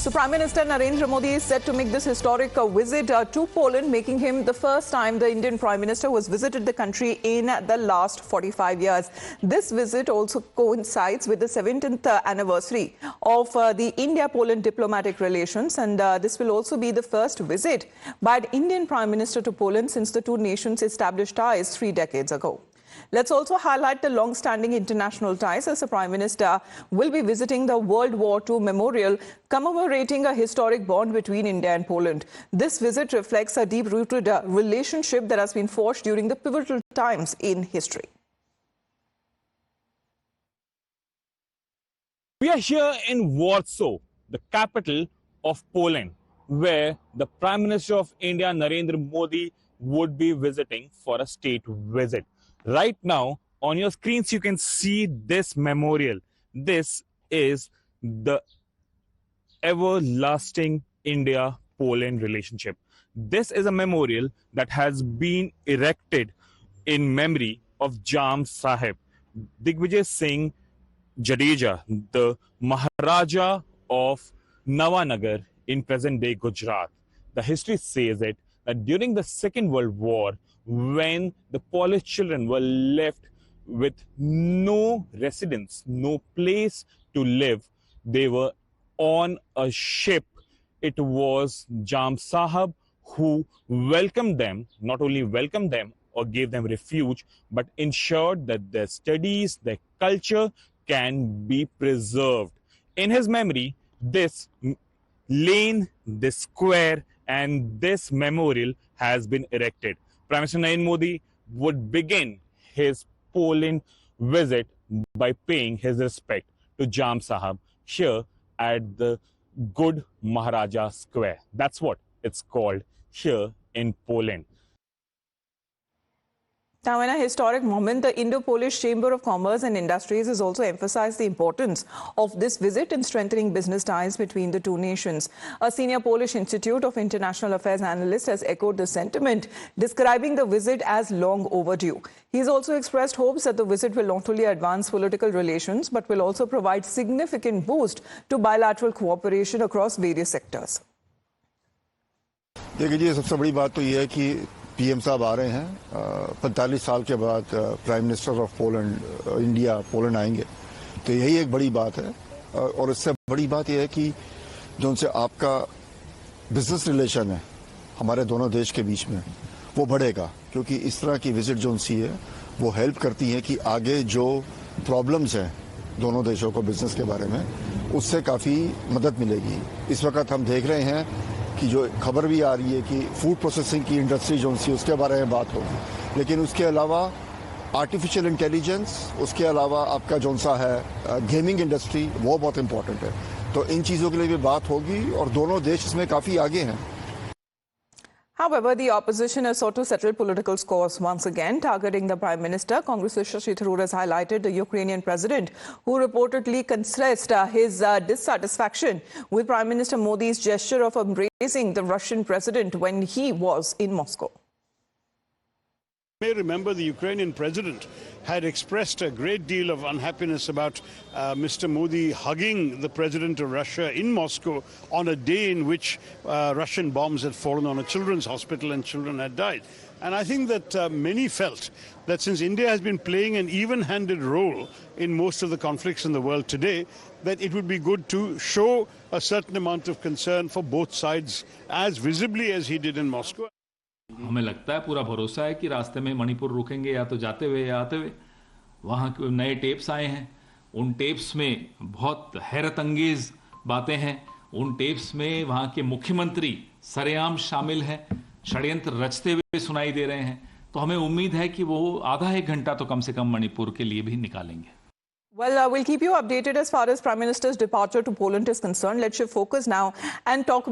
So Prime Minister Narendra Modi is set to make this historic visit to Poland, making him the first time the Indian Prime Minister who has visited the country in the last 45 years. This visit also coincides with the 70th anniversary of the India-Poland diplomatic relations, and this will also be the first visit by an Indian Prime Minister to Poland since the two nations established ties 3 decades ago. Let's also highlight the long-standing international ties as the Prime Minister will be visiting the World War II Memorial, commemorating a historic bond between India and Poland. This visit reflects a deep-rooted relationship that has been forged during the pivotal times in history. We are here in Warsaw, the capital of Poland, where the Prime Minister of India, Narendra Modi, would be visiting for a state visit. Right now, on your screens, you can see this memorial. This is the everlasting India-Poland relationship. This is a memorial that has been erected in memory of Jam Sahib, Digvijay Singh Jadeja, the Maharaja of Navanagar in present-day Gujarat. The history says that during the Second World War, when the Polish children were left with no residence, no place to live, they were on a ship. It was Jam Sahib who welcomed them, not only welcomed them or gave them refuge, but ensured that their studies, their culture can be preserved. In his memory, this lane, this square, and this memorial has been erected. Prime Minister Narendra Modi would begin his Poland visit by paying his respect to Jam Sahib here at the Good Maharaja Square. That's what it's called here in Poland. Now, in a historic moment, the Indo-Polish Chamber of Commerce and Industries has also emphasized the importance of this visit in strengthening business ties between the two nations. A senior Polish Institute of International Affairs analyst has echoed the sentiment, describing the visit as long overdue. He's also expressed hopes that the visit will not only advance political relations, but will also provide significant boost to bilateral cooperation across various sectors. देखिए, सबसे बड़ी बात तो ये है कि PM साहब आ रहे हैं 45 साल के बाद prime minister of Poland India Poland आएंगे, तो यही एक बड़ी बात है। और इससे बड़ी बात यह है कि जो उनसे आपका बिजनेस रिलेशन है हमारे दोनों देश के बीच में वो बढ़ेगा, क्योंकि इस तरह की विजिट जो उनसी है वो हेल्प करती है कि आगे जो प्रॉब्लम्स हैं दोनों देशों को बिजनेस के बारे में, उससे काफ़ी मदद मिलेगी। इस वक्त हम देख रहे हैं कि जो खबर भी आ रही है कि फूड प्रोसेसिंग की इंडस्ट्री जो सी उसके बारे में बात होगी, लेकिन उसके अलावा आर्टिफिशियल इंटेलिजेंस, उसके अलावा आपका जो सा है गेमिंग इंडस्ट्री, वो बहुत इंपॉर्टेंट है। तो इन चीज़ों के लिए भी बात होगी और दोनों देश इसमें काफ़ी आगे हैं। However, the opposition has sought to settle political scores once again, targeting the Prime Minister. Congress's Shashi Tharoor has highlighted the Ukrainian president, who reportedly expressed his dissatisfaction with Prime Minister Modi's gesture of embracing the Russian president when he was in Moscow. You may remember the Ukrainian president had expressed a great deal of unhappiness about Mr. Modi hugging the president of Russia in Moscow on a day in which Russian bombs had fallen on a children's hospital and children had died. And I think that many felt that since India has been playing an even-handed role in most of the conflicts in the world today, that it would be good to show a certain amount of concern for both sides as visibly as he did in Moscow. हमें लगता है, पूरा भरोसा है कि रास्ते में मणिपुर रुकेंगे, या तो जाते हुए या आते हुए। वहाँ नए टेप्स आए हैं, उन टेप्स में बहुत हैरत अंगेज बातें हैं। उन टेप्स में वहाँ के मुख्यमंत्री सरेआम शामिल हैं, षड्यंत्र रचते हुए सुनाई दे रहे हैं। तो हमें उम्मीद है कि वो आधा एक घंटा तो कम से कम मणिपुर के लिए भी निकालेंगे। Well, we'll keep you updated as far as Prime Minister's departure to Poland is concerned. Let's shift focus now and talk